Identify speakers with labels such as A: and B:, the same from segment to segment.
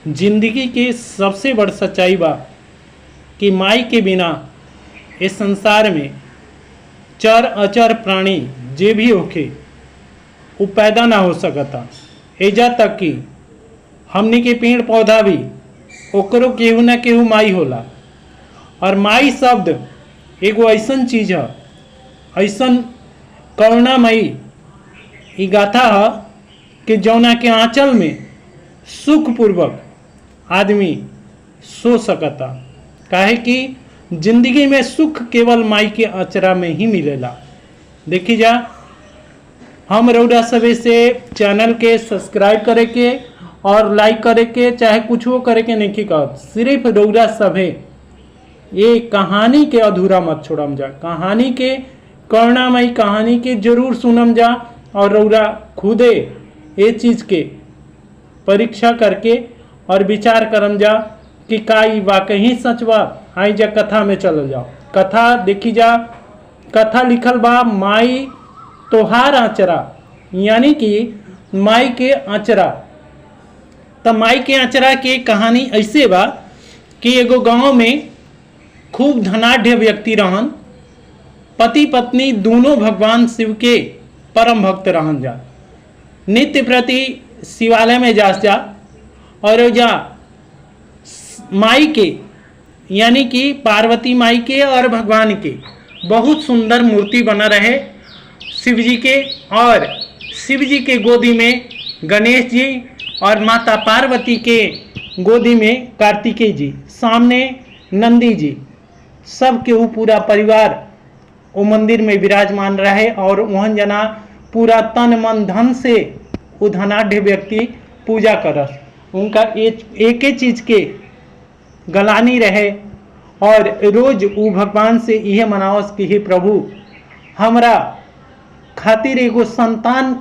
A: जिंदगी के सबसे बड़ सच्चाई बा कि माई के बिना इस संसार में चर अचर प्राणी जे भी होखे वो पैदा ना हो सकता। एजा तक कि हमने के पेड़ पौधा भी ओकरो केहू ना केहू माई होला। और माई शब्द एगो ऐसन चीज है, ऐसन करुणामयी ई गाथा है कि जौना के आंचल में सुखपूर्वक आदमी सो सकता। काहे कि जिंदगी में सुख केवल माई के अचरा में ही मिलेला। देखी जा, हम रउरा सभे से चैनल के सब्सक्राइब करे के और लाइक करे के चाहे कुछ वो करे के नहीं कहत, सिर्फ रउरा सभे ये कहानी के अधूरा मत छोड़म जा। कहानी के करुणामयी कहानी के जरूर सुनम जा और रउरा खुदे ये चीज़ के परीक्षा करके और विचार करम जा कि का ई वाकई सच बा। आई जा कथा में चल जाओ। कथा देखी जा, कथा लिखल बा माई तोहार आचरा, यानी कि माई के आचरा। तो माई के आचरा के कहानी ऐसे बा कि एगो गांव में खूब धनाढ़ व्यक्ति रहन। पति पत्नी दोनों भगवान शिव के परम भक्त रहन जा। नित्य प्रति शिवालय में जा और जा माई के यानी कि पार्वती माई के और भगवान के बहुत सुंदर मूर्ति बना रहे शिव जी के। और शिव जी के गोदी में गणेश जी और माता पार्वती के गोदी में कार्तिकेय जी, सामने नंदी जी, सब के वो पूरा परिवार वो मंदिर में विराजमान रहे। और वहन जना पूरा तन मन धन से वो धनाढ़ व्यक्ति पूजा करस। उनका एक चीज के गलानी रहे और रोज वो भगवान से यह मनावस कि हे प्रभु हमरा खातिर एगो संतान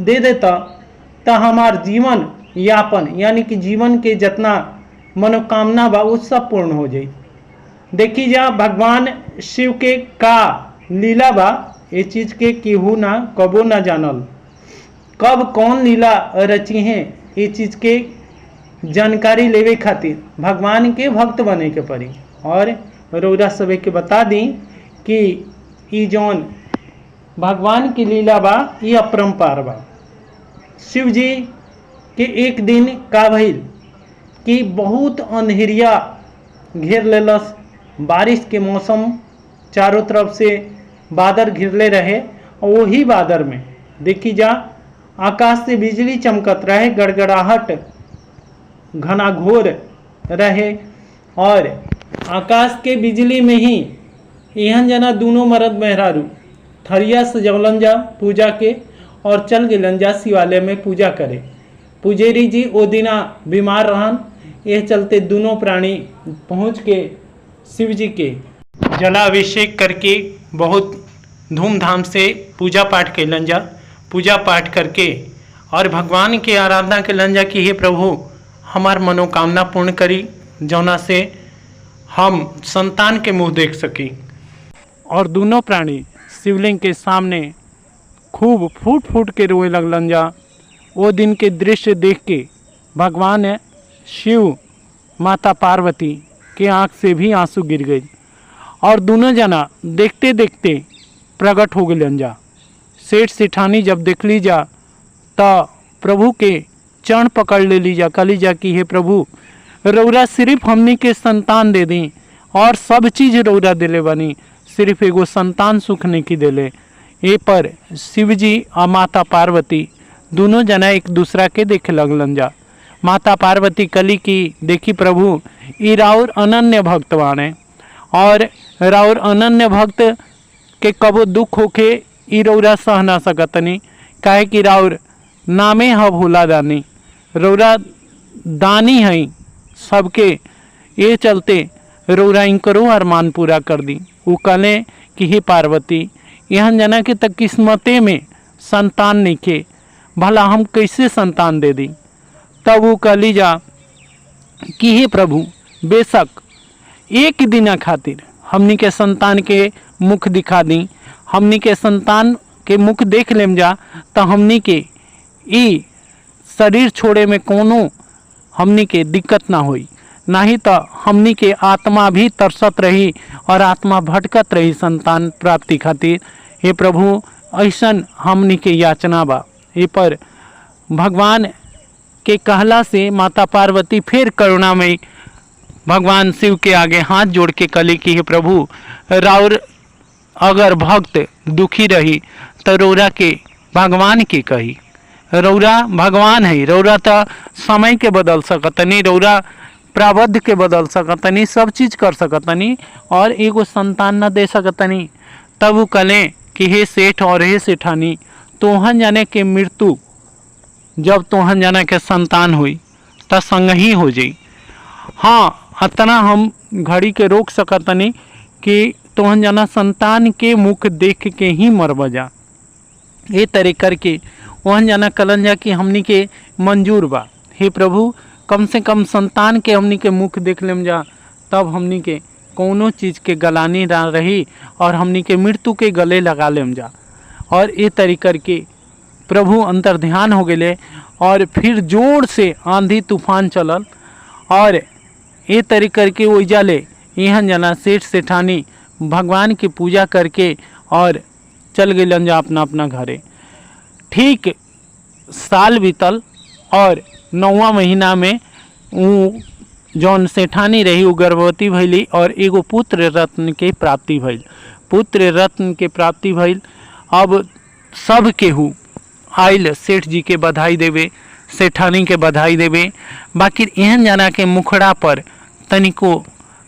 A: दे देता तो हमार जीवन यापन यानी कि जीवन के जितना मनोकामना बा वो सब पूर्ण हो जाए। देखी जा भगवान शिव के का लीला बा, ये चीज के केहू ना कबो ना जानल। कब कौन लीला रची हैं ये चीज के जानकारी लेवे खातिर भगवान के भक्त बने के पड़ी। और रउरा सभे के बता दी कि ई जौन भगवान की लीला बा ये अपरंपार बा। शिव जी के एक दिन का भइल कि बहुत अंधेरिया घेर लेलस। बारिश के मौसम, चारों तरफ से बादल घिरले रहे और वही बादल में देखी जा आकाश से बिजली चमकत रहे, गड़गड़ाहट घनाघोर रहे। और आकाश के बिजली में ही एहन जना दोनों मर्द मेहरारू थरिया सजवलन जा पूजा के और चल गेलन जा शिवालय में पूजा करे। पुजेरी जी ओ दिना बीमार रहन, यह चलते दोनों प्राणी पहुँच के शिव जी के जलाभिषेक करके बहुत धूमधाम से पूजा पाठ कैलन जा। पूजा पाठ करके और भगवान के आराधना कैलन जा कि हे प्रभु हमार मनोकामना पूर्ण करी, जौना से हम संतान के मुँह देख सकी। और दोनों प्राणी शिवलिंग के सामने खूब फूट फूट के रोए लगलन जा। वो दिन के दृश्य देख के भगवान शिव माता पार्वती के आँख से भी आंसू गिर गए और दोनों जना देखते देखते प्रकट हो गए जा। सेठ सेठानी जब देख ली जा तो प्रभु के चरण पकड़ ले ली जा, कली जा कि हे प्रभु रौरा सिर्फ हमनी के संतान दे दी और सब चीज़ रौरा दिले बनी, सिर्फ एगो संतान सुख नहीं की दिले। ये पर शिव जी और माता पार्वती दोनों जना एक दूसरा के देखे लगलन जा। माता पार्वती कली की देखी प्रभु ई राउर अनन्य भक्त बाणे और राउर अनन्य भक्त के कबो दुख होके ई रौरा सह ना सकतनी, काहे कि राउर नामे ह भोला दानी, रौरा दानी है सबके, ये चलते रौरा इनकरो अरमान पूरा कर दी। वो कहले कि हे पार्वती यहन जना के तक किस्मते में संतान नहीं के, भला हम कैसे संतान दे दी। तब वो कहली जा कि हे प्रभु बेशक एक दिन खातिर हमनी के संतान के मुख दिखा दी, हमनी के संतान के मुख देख लेम जा तो हमनी के ई शरीर छोड़े में कोनो हमनी के दिक्कत ना हुई, नहीं तो हमनी के आत्मा भी तरसत रही और आत्मा भटकत रही संतान प्राप्ति खातिर। हे प्रभु ऐसन हमनी के याचना बा। ये पर भगवान के कहला से माता पार्वती फिर करुणामयी भगवान शिव के आगे हाथ जोड़ के कली कि हे प्रभु राउर अगर भक्त दुखी रही तो रौरा के भगवान के कही, रौरा भगवान है, रौरा तो समय के बदल सकतनी, रौरा प्रावध के बदल सकतनी, सब चीज कर सकतनी और एगो संतान न दे सकतनी। तब वो कलें कि हे सेठ और हे सेठानी, तोहन जाने के मृत्यु जब तोहन जाने के संतान हुई तो संग ही हो जाई। हाँ अतना हम घड़ी के रोक सकतनी कि तोहन जाना संतान के मुख देख के ही मरब जा। ये तरह करके वहन जाना कलन जा कि हमनी के मंजूर बा। हे प्रभु कम से कम संतान के हमनी के मुख देख लेम जा, तब हमनी के कोनो चीज़ के गलानी ना रही और हमनी के मृत्यु के गले लगा लेम जा। और ये तरह करके प्रभु अंतर ध्यान हो गए और फिर जोर से आंधी तूफान चलल और ये तरह करके ओइजा ले यहाँ जना सेठ सेठानी भगवान की पूजा करके और चल गए जा अपना अपना घरे। ठीक साल बीतल और 9वां महीना में वो जौन सेठानी रही वो गर्भवती भैली और एगो पुत्र रत्न के प्राप्ति भइल। पुत्र रत्न के प्राप्ति भइल। अब सब केहू आइल सेठ जी के बधाई देवे, सेठानी के बधाई देवे, बाकी एहन जना के मुखड़ा पर तनिको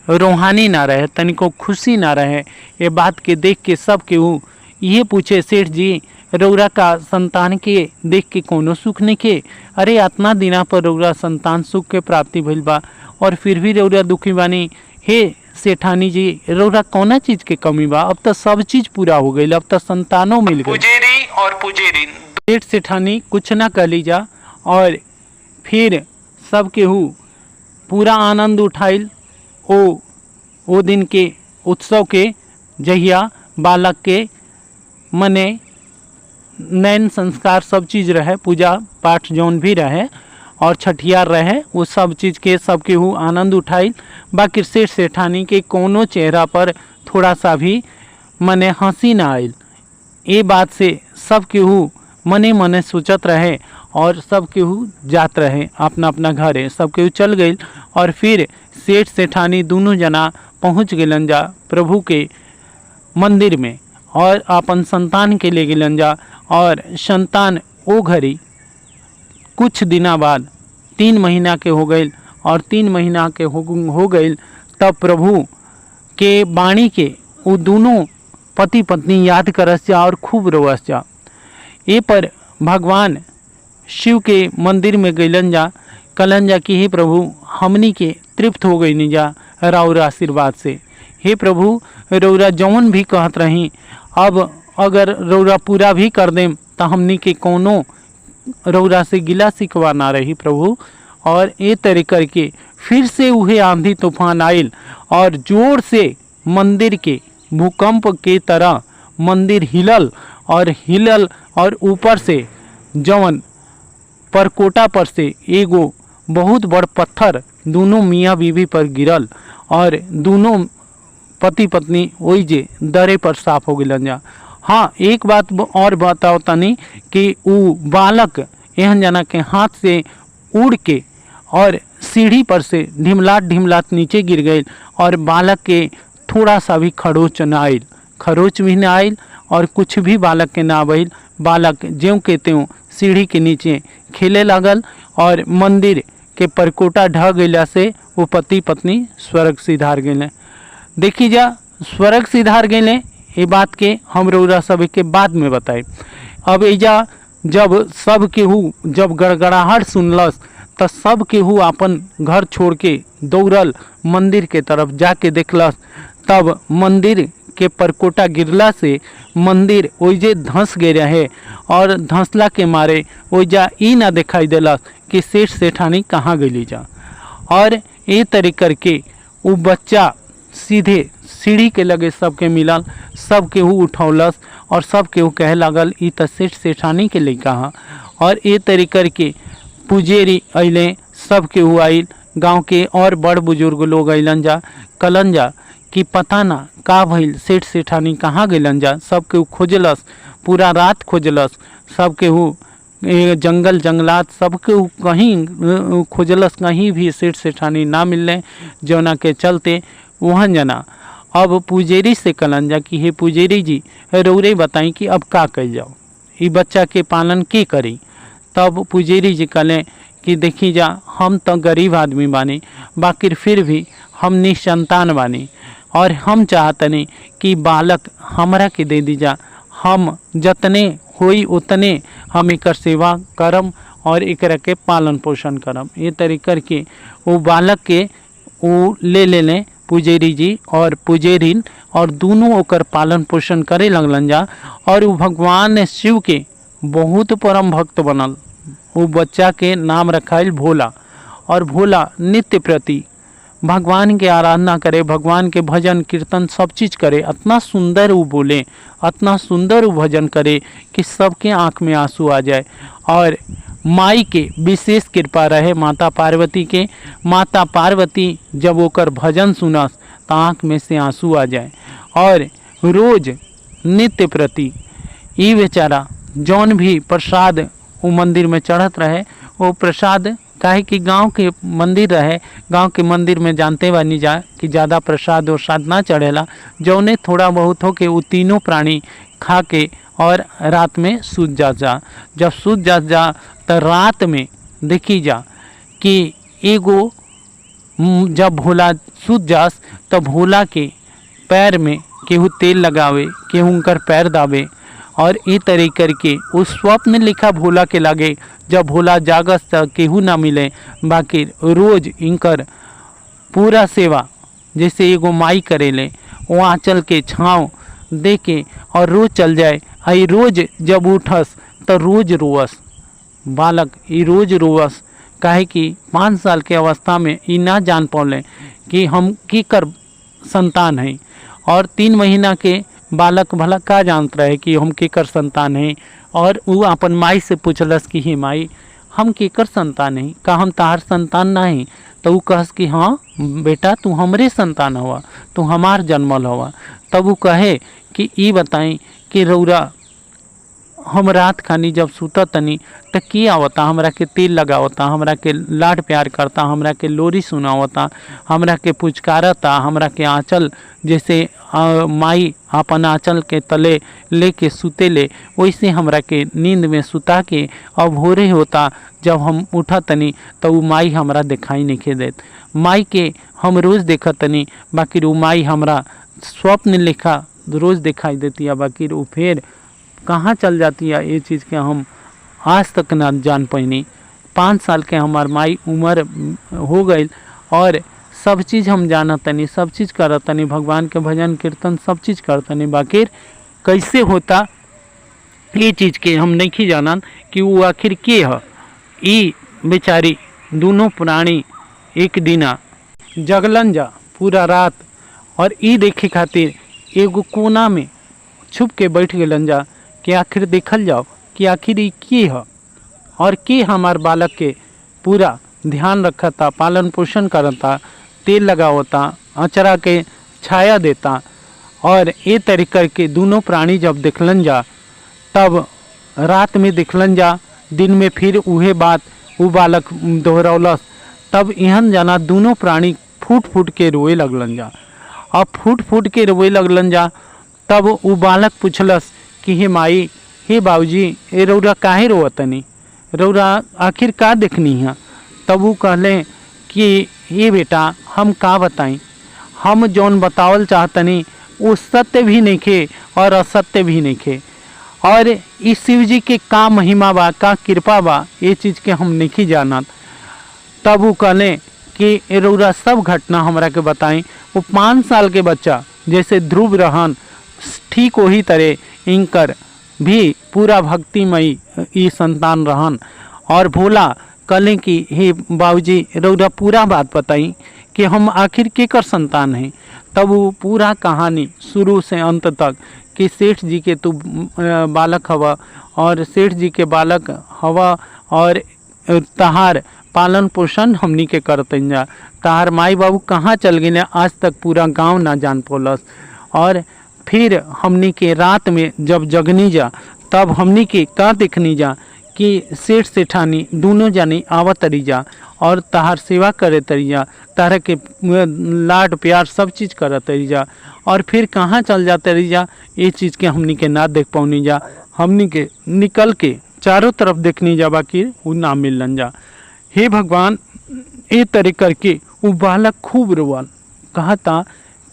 A: रूहानी ना रहे, तनिको खुशी ना रहे। ये बात के देख के सब केहू ये पूछे सेठ जी रौरा का संतान के देख के कोनो सुख नहीं के, अरे इतना दिना पर रौरा संतान सुख के प्राप्ति भइल बा और फिर भी रौरा दुखी बानी। हे सेठानी जी रौरा कौना चीज के कमी बा, अब तो सब चीज पूरा हो गई, अब तो संतानों मिल गई। पुजेरी और पुजेरी सेठ सेठानी कुछ ना कली जा और फिर सब केहू पूरा आनंद उठाइल ओ दिन के उत्सव के, जहिया बालक के मने नैन संस्कार सब चीज़ रहे, पूजा पाठ जौन भी रहे और छठियार रहे, वो सब चीज़ के सब केहू आनंद उठाइल। बाकी सेठ सेठानी के कोनो चेहरा पर थोड़ा सा भी मने हंसी ना आइल। ये बात से सब केहू मने मने सोचत रहे और सब केहू जात रहे अपना अपना घरे। सब केहू चल गई और फिर सेठ सेठानी दोनों जना पहुँच गलन जा प्रभु के मंदिर में और अपन संतान के ले गलन जा। और संतान ओ घड़ी कुछ दिना बाद 3 महीना के हो गई और 3 महीना के हो गई तब प्रभु के वाणी के वो दोनों पति पत्नी याद करस जा और खूब रोवस जा। ये पर भगवान शिव के मंदिर में गइलन जा, कलन जा कि हे प्रभु हमनी के तृप्त हो गई नहीं जा राउर आशीर्वाद से। हे प्रभु रौरा जौन भी कहत रही अब अगर रौरा पूरा भी कर देम तो हमनी के कोनो रौरा से गिला शिकवा ना रही प्रभु। और ये तरह करके फिर से उहे आंधी तूफान आयल और जोर से मंदिर के भूकंप के तरह मंदिर हिलल और ऊपर से जवन परकोटा पर से एगो बहुत बड़ पत्थर दोनों मियाँ बीवी पर गिरल और दोनों पति पत्नी वही जे दरे पर साफ हो गलन जा। हाँ एक बात और बताओ तनी कि वो बालक एहन जना के हाथ से उड़ के और सीढ़ी पर से ढिमलात नीचे गिर गई और बालक के थोड़ा सा भी खरोच न आयल, खरोच भी न आयल और कुछ भी बालक के ना भइल। बालक ज्यों के त्यों सीढ़ी के नीचे खेले लागल और मंदिर के परकोटा ढह गइला से वो पति पत्नी स्वर्ग सिधार गए। देखी जा स्वर्ग सिधार गए, ये बात के हम रौरा सब के बाद में बताए। अब एजा जब सब केहू जब गड़गड़ाहट सुनलस तो सब केहू अपन घर छोड़ के दौड़ल मंदिर के तरफ जाके देखलस। तब मंदिर के परकोटा गिरला से मंदिर ओइजे धंस गए रहे और धंसला के मारे ओइजा ई ना दिखाई दिलस कि सेठ सेठानी कहाँ गई जा। और ये तरह करके वो बच्चा सीधे सीढ़ी के लगे सबके मिलल, सब केहू उठौलस और सब केहू कहे लागल ई तो सेठ सेठानी के लइका हा। और ये तरह करके पुजेरी अइले,
B: सब केहू आइल, गांव के और बड़ बुजुर्ग लोग अइलन जा, कलन जा कि पता ना का भइल, सेठ सेठानी कहाँ गइलन जा। सब केहू खोजलस, पूरा रात खोजलस, सब केहू जंगल जंगलात सब केहू कहीं खोजलस, कहीं भी सेठ सेठानी ना मिलने, जौना के चलते वहन जना अब पुजेरी से कलन जा कि हे पुजेरी जी, रौरे बताई कि अब का कइल जाओ, ई बच्चा के पालन के करी। तब पुजेरी जी कहलें कि देखी जा, हम तो गरीब आदमी बानी, बाकी फिर भी हम निसंतान बानी, और हम चाहतनी कि बालक हमरा के दे दीजा, हम जतने होई उतने हम एकर सेवा करम और एकरा के पालन पोषण करम। ये तरीकर के वो बालक के वो ले लें पुजेरी जी और पुजेरिन, और दोनों ओकर पालन पोषण करे लगलन जा। और वो भगवान शिव के बहुत परम भक्त बनल। वो बच्चा के नाम रखाइल भोला, और भोला नित्य प्रति भगवान के आराधना करे, भगवान के भजन कीर्तन सब चीज़ करे। इतना सुंदर वो बोले, इतना सुंदर वो भजन करे कि सबके आँख में आंसू आ जाए। और माई के विशेष कृपा रहे माता पार्वती के। माता पार्वती जब ओकर भजन सुनस तो आँख में से आंसू आ जाए। और रोज नित्य प्रति ये बेचारा जौन भी प्रसाद वो मंदिर में चढ़त रहे, वो प्रसाद काहे कि गांव के मंदिर रहे, गांव के मंदिर में जानते बानी जा कि ज़्यादा प्रसाद वरसाद ना चढ़ेला, जौने थोड़ा बहुत हो के वो तीनों प्राणी खा के और रात में सूत जा। जब सूत जा तो रात में देखी जा कि एगो जब भोला सूत जास तो भोला के पैर में केहू तेल लगावे, केहू उनकर पैर दावे, और ये तरीकर के उस स्वप्न लिखा भोला के लागे। जब भोला जागस तो केहू ना मिले, बाकी रोज इनकर पूरा सेवा जैसे एगो माई करेले, वो आंचल के छाँव दे के और रोज चल जाए। आई रोज जब उठस तो रोज रोवस बालक, ये रोज रोवस, काहे कि 5 साल के अवस्था में ये ना जान पौले कि हम की कर संतान है। और 3 महीना के बालक भला का जानत रहे कि हम केकर संतान है। और वो अपन माई से पूछलस कि हे माई, हम केकर संतान है, का हम तार संतान नहीं? तो वो कहस कि हाँ बेटा, तू हमरे संतान हुआ, तू हमार जन्मल हुआ। तब वो कहे कि ये बताई कि रौरा हम रात खानी जब सुता तनी तो की आवता, हमरा के तेल लगावता, हमरा के लाड प्यार करता, हमरा के लोरी सुनावता, हमरा के पुचकारता, हमरा के आंचल जैसे माई अपन आंचल के तले लेके सुते ले, वैसे हमरा के नींद में सुता के अब भोरे होता जब हम उठा तनी तो वो माई हमरा दिखाई नहीं देत। माई के हम रोज़ देखा तनी, बाकी वो माई हमरा स्वप्न लिखा रोज़ दिखाई देती है, बाकी वो फिर कहाँ चल जाती है ये चीज़ के हम आज तक ना जान पैनी। 5 साल के हमार माई उम्र हो गई और सब चीज़ हम जानतनी, सब चीज़ करतनी, भगवान के भजन कीर्तन सब चीज़ करतनी, बाकी कैसे होता ये चीज़ के हम नहीं जानन कि वो आखिर के है। ई बेचारी दोनों प्राणी एक दिना जगलन जा पूरा रात, और ई देखे खातिर एगो कोना में छुप के बैठ गलन जा कि आखिर देखल जाओ कि आखिर ये की है, और के हमार बालक के पूरा ध्यान रखता, पालन पोषण करता, तेल लगावता, अचरा के छाया देता। और ये तरीकर के दोनों प्राणी जब देखलन जा तब रात में देखलन जा, दिन में फिर उहे बात वो बालक दोहरौलस। तब एहन जाना दोनों प्राणी फूट फूट के रोए लगलन जा। अब फूट फूट के रोए लगलन जा तब वो बालक पूछलस कि हे माई, हे बाबूजी, ए रौरा काहे रोवतनी, रौरा आखिर का देखनी है? तब वो कहले कि ये बेटा हम का बताई, हम जौन बतावल चाहतनी वो सत्य भी नहीं खे और असत्य भी नहीं खे, और इस शिव जी के का महिमा बा, का कृपा बा, ये चीज़ के हम नहीं जानत। तब वो कहले कि रौरा सब घटना हमरा के बताई। वो 5 साल के बच्चा जैसे ध्रुव रहन ठीक वही तरह इनकर भी पूरा भक्तिमयी ई संतान रहन। और भोला कहले कि हे बाबूजी, रौरा पूरा बात बताई कि हम आखिर केकर संतान हैं। तब वो पूरा कहानी शुरू से अंत तक कि सेठ जी के तू बालक हवा, और सेठ जी के बालक हवा, और तहार पालन पोषण हमनी के करतन जा। तार माई बाबू कहाँ चल गए आज तक पूरा गांव ना जान पौलस। और फिर हमनी के रात में जब जगनी जा तब हमनी के का देखनी जा कि सेठ सेठानी दोनों जानी आवत तरी जा और तहार सेवा करे तरी जा, तारा के लाड प्यार सब चीज़ करत तरी जा। और फिर कहाँ चल जाते रही जा ये चीज़ के हमनी के ना देख पौनी जा। हमनी के निकल के चारों तरफ देखनी जा बाकी वो ना मिलन जा। हे भगवान ये तरह करके वो बालक खूब रोवल, कहता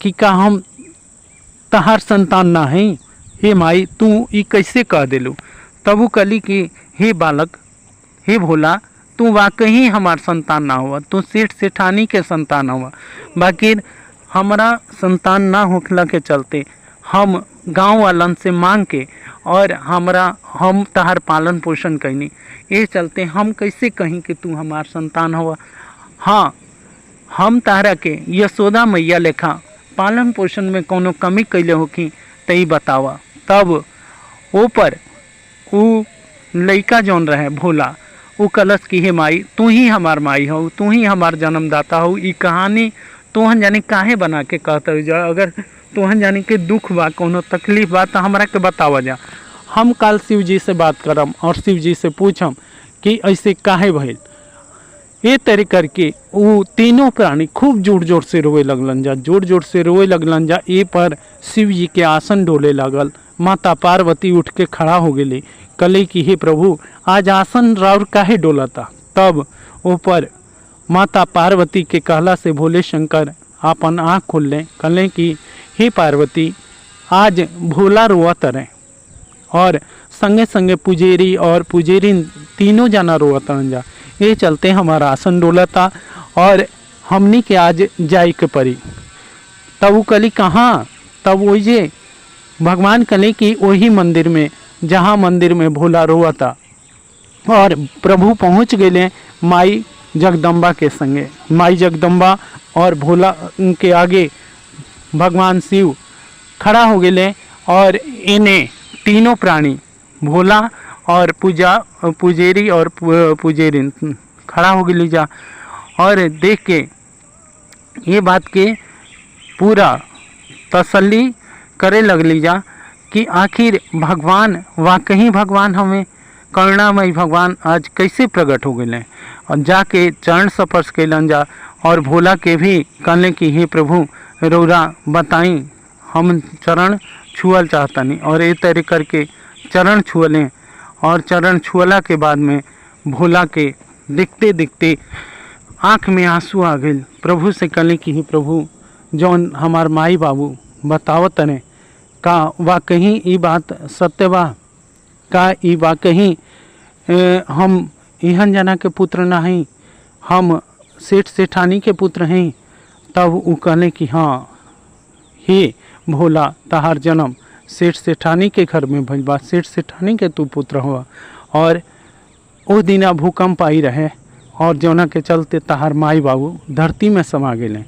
B: कि का हम तहार संतान ना है, हे माई तू ये कैसे कह दिलू। तब वो कली कि हे बालक, हे भोला, तू वाकई हमार संतान ना हुआ, तू सेठ सेठानी के संतान हुआ। बाकी हमारा संतान ना होखला के चलते हम गांव वालन से मांग के और हम तहार पालन पोषण कैनी, ये चलते हम कैसे कहीं कि तू हमार संतान हुआ। हाँ, हम तारा के यशोदा मैया लेखा पालन पोषण में कोनो कमी कैले होखी तई बतावा। तब ऊपर वो लड़का जौन रहे भोला वो कलश की हे माई तू ही हमार माई हो, तू ही हमार जन्मदाता हो। ये कहानी तोहन जानी काहे बना के कहते जा, अगर तोहन जानी के दुख बा कोनो तकलीफ बा तो हमरा के बतावा जा। हम कल शिव जी से बात करम और शिव जी से पूछम कि ऐसे काहे भइल। ये तरह करके वो तीनों प्राणी खूब जोर जोर से रोए लगलन जा, जोर जोर से रोए लगलन जा। ये पर शिव जी के आसन डोले लगल। माता पार्वती उठ के खड़ा हो गई, कले कि हे प्रभु आज आसन राउर काहे डोलता। तब ऊपर माता पार्वती के कहला से भोले शंकर अपन आँख खोल लें, कले कि हे पार्वती आज भोला रोवत रहे और संगे संगे पुजेरी और पुजेरी तीनों जना रोवत जा। ये चलते हमारा आसन डोलता और हमनी के आज जाय के पड़ी। तब वो कली कहाँ, तब वही जे भगवान कले कि वही मंदिर में जहाँ मंदिर में भोला रोवता और प्रभु पहुँच गए माई जगदम्बा के संगे। माई जगदम्बा और भोला के आगे भगवान शिव खड़ा हो गए और इन्हें तीनों प्राणी भोला और पुजेरी और पुजेरी खड़ा हो गई जा और देख के ये बात के पूरा तसल्ली करे लगली जा कि आखिर भगवान वाकई भगवान हमें करुणामय भगवान आज कैसे प्रकट हो गए। और जाके चरण स्पर्श कैलन जा और भोला के भी कहने कि हे प्रभु रौरा बताई हम चरण छुअल चाहतनी। और ये तरह करके चरण छुअलें और चरण छुअला के बाद में भोला के दिखते दिखते आँख में आंसू आ गए। प्रभु से कहले कि हे प्रभु जौन हमार माई बाबू बतावत ने का वाकई ये बात सत्य बा, का ये वाकई हम इहन जना के पुत्र ना हैं, हम सेठ सेठानी के पुत्र हैं। तब वो कहले कि हाँ हे भोला तहार जन्म सेठ सेठानी के घर में भइल बा, सेठ सेठानी के तू पुत्र हुआ। और उस दिना भूकंप आई रहे और जौना के चलते तहार माई बाबू धरती में समा गए।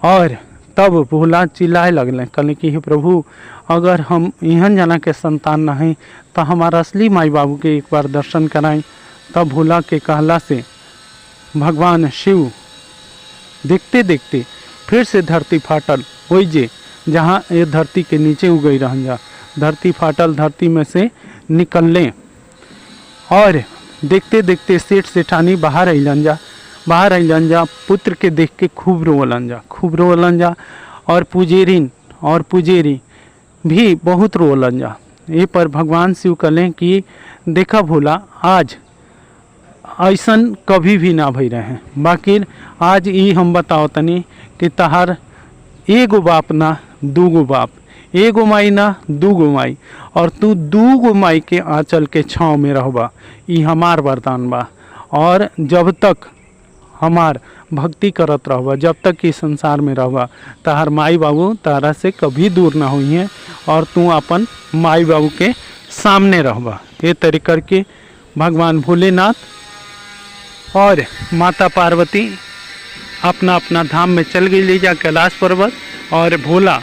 B: और तब भोला चिल्लाए लगले, कहले कि हे प्रभु अगर हम इहन जना के संतान न हैं तो हमारा असली माई बाबू के एक बार दर्शन कराएं। तब भोला के कहला से भगवान शिव देखते देखते फिर से धरती फाटल, वही जे जहाँ ये धरती के नीचे उगई रहन जा, धरती फाटल, धरती में से निकलने और देखते देखते सेठ सेठानी बाहर अलन जा, पुत्र के देख के खूब रोवलन जा और पुजेरी भी बहुत रोवलन जा। ये पर भगवान शिव कहले कि देखा भोला आज ऐसन कभी भी ना भई रहे, बाकी आज ये हम बताओ तनी कि तहार एगो बाप ना दूगो बाप, एगो माई ना दूगो माई, और तू दूगो माई के आंचल के छाँव में रहबा, ये हमार वरदान बा। और जब तक हमार भक्ति करत रहबा, जब तक इस संसार में रहबा, तहार माई बाबू तारा से कभी दूर ना हुई है और तू अपन माई बाबू के सामने रहबा। ये तरह करके भगवान भोलेनाथ और माता पार्वती अपना अपना धाम में चल गई ले जा कैलाश पर्वत। और भोला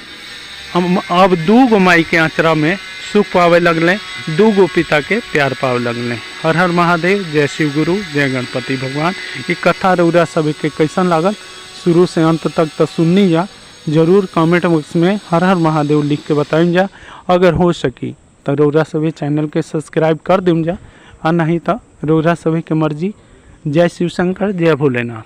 B: अब दूगो माई के आंचरा में सुख पावे लगले, 2 गो पिता के प्यार पावे लगले। हर हर महादेव, जय शिव गुरु, जय गणपति भगवान। ये कथा रउरा सभी के कैसन लागल शुरू से अंत तक तो सुननी जा, जरूर कमेंट बॉक्स में हर हर महादेव लिख के बताइम जा। अगर हो सकी तो रउरा सभी चैनल के सब्सक्राइब कर देम जा, और नहीं तो रउरा सभी के मर्जी। जय शिव शंकर, जय भोलेनाथ।